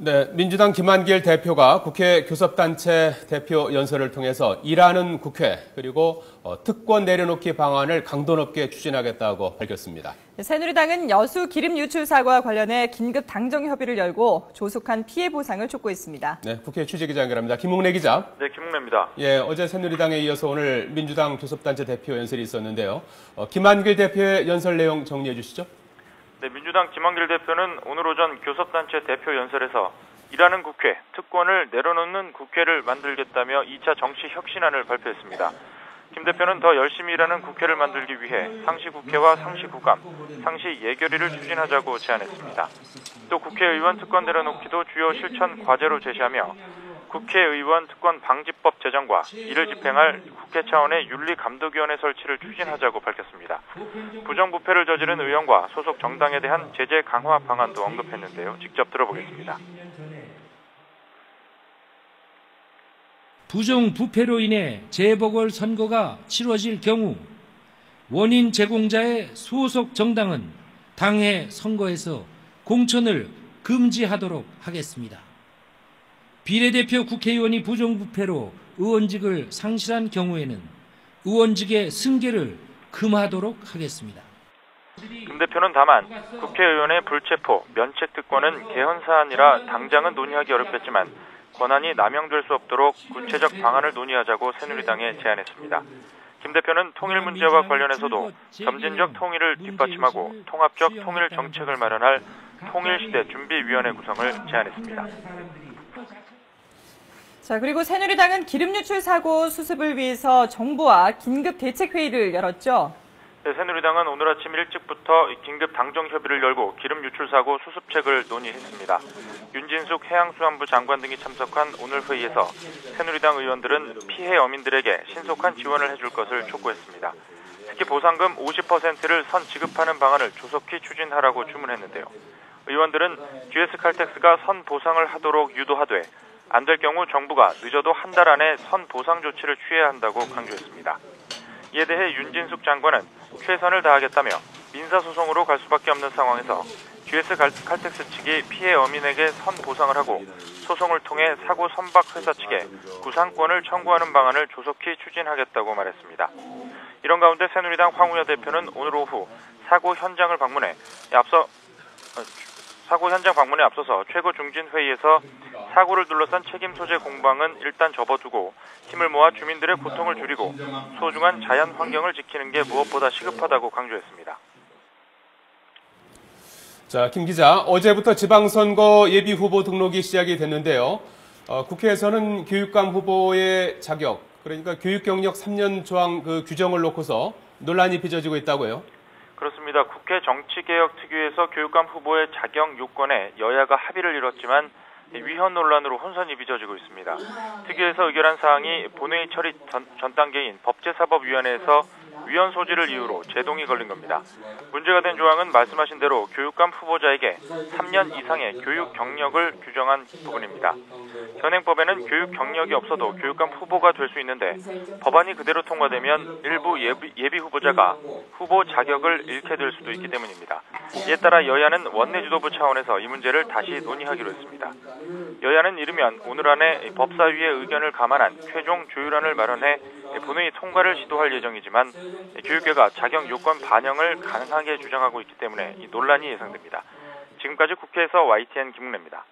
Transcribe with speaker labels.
Speaker 1: 네, 민주당 김한길 대표가 국회 교섭단체 대표 연설을 통해서 일하는 국회 그리고 특권 내려놓기 방안을 강도 높게 추진하겠다고 밝혔습니다.
Speaker 2: 새누리당은 여수 기름 유출 사고와 관련해 긴급 당정 협의를 열고 조속한 피해 보상을 촉구했습니다. 네,
Speaker 1: 국회 취재기자 연결합니다. 김웅래 기자.
Speaker 3: 네, 김웅래입니다.
Speaker 1: 예, 어제 새누리당에 이어서 오늘 민주당 교섭단체 대표 연설이 있었는데요. 김한길 대표의 연설 내용 정리해 주시죠.
Speaker 3: 네, 민주당 김한길 대표는 오늘 오전 교섭단체 대표 연설에서 일하는 국회, 특권을 내려놓는 국회를 만들겠다며 2차 정치 혁신안을 발표했습니다. 김 대표는 더 열심히 일하는 국회를 만들기 위해 상시국회와 상시국감, 상시예결위를 추진하자고 제안했습니다. 또 국회의원 특권 내려놓기도 주요 실천 과제로 제시하며 국회의원 특권 방지법 제정과 이를 집행할 국회 차원의 윤리감독위원회 설치를 추진하자고 밝혔습니다. 부정부패를 저지른 의원과 소속 정당에 대한 제재 강화 방안도 언급했는데요. 직접 들어보겠습니다.
Speaker 4: 부정부패로 인해 재보궐선거가 치러질 경우 원인 제공자의 소속 정당은 당해 선거에서 공천을 금지하도록 하겠습니다. 비례대표 국회의원이 부정부패로 의원직을 상실한 경우에는 의원직의 승계를 금하도록 하겠습니다.
Speaker 3: 김 대표는 다만 국회의원의 불체포, 면책특권은 개헌사안이라 당장은 논의하기 어렵겠지만 권한이 남용될 수 없도록 구체적 방안을 논의하자고 새누리당에 제안했습니다. 김 대표는 통일 문제와 관련해서도 점진적 통일을 뒷받침하고 통합적 통일 정책을 마련할 통일시대 준비위원회 구성을 제안했습니다.
Speaker 2: 자, 그리고 새누리당은 기름 유출 사고 수습을 위해서 정부와 긴급 대책회의를 열었죠.
Speaker 3: 네, 새누리당은 오늘 아침 일찍부터 긴급 당정 협의를 열고 기름 유출 사고 수습책을 논의했습니다. 윤진숙 해양수산부 장관 등이 참석한 오늘 회의에서 새누리당 의원들은 피해 어민들에게 신속한 지원을 해줄 것을 촉구했습니다. 특히 보상금 50%를 선 지급하는 방안을 조속히 추진하라고 주문했는데요. 의원들은 GS 칼텍스가 선 보상을 하도록 유도하되 안 될 경우 정부가 늦어도 한 달 안에 선 보상 조치를 취해야 한다고 강조했습니다. 이에 대해 윤진숙 장관은 최선을 다하겠다며 민사소송으로 갈 수밖에 없는 상황에서 GS 칼텍스 측이 피해 어민에게 선 보상을 하고 소송을 통해 사고 선박 회사 측에 구상권을 청구하는 방안을 조속히 추진하겠다고 말했습니다. 이런 가운데 새누리당 황우여 대표는 오늘 오후 사고 현장 방문에 앞서서 최고 중진 회의에서 사고를 둘러싼 책임 소재 공방은 일단 접어두고 힘을 모아 주민들의 고통을 줄이고 소중한 자연 환경을 지키는 게 무엇보다 시급하다고 강조했습니다.
Speaker 1: 자, 김 기자, 어제부터 지방선거 예비 후보 등록이 시작이 됐는데요. 국회에서는 교육감 후보의 자격, 그러니까 교육경력 3년 조항 그 규정을 놓고서 논란이 빚어지고 있다고요?
Speaker 3: 그렇습니다. 국회 정치개혁특위에서 교육감 후보의 자격 요건에 여야가 합의를 이뤘지만 위헌 논란으로 혼선이 빚어지고 있습니다. 특위에서 의결한 사항이 본회의 처리 전 단계인 법제사법위원회에서 위헌 소지를 이유로 제동이 걸린 겁니다. 문제가 된 조항은 말씀하신 대로 교육감 후보자에게 3년 이상의 교육 경력을 규정한 부분입니다. 현행법에는 교육 경력이 없어도 교육감 후보가 될 수 있는데 법안이 그대로 통과되면 일부 예비 후보자가 후보 자격을 잃게 될 수도 있기 때문입니다. 이에 따라 여야는 원내 지도부 차원에서 이 문제를 다시 논의하기로 했습니다. 여야는 이르면 오늘 안에 법사위의 의견을 감안한 최종 조율안을 마련해 본회의 통과를 시도할 예정이지만 교육계가 자격 요건 반영을 가능하게 주장하고 있기 때문에 이 논란이 예상됩니다. 지금까지 국회에서 YTN 김웅래입니다.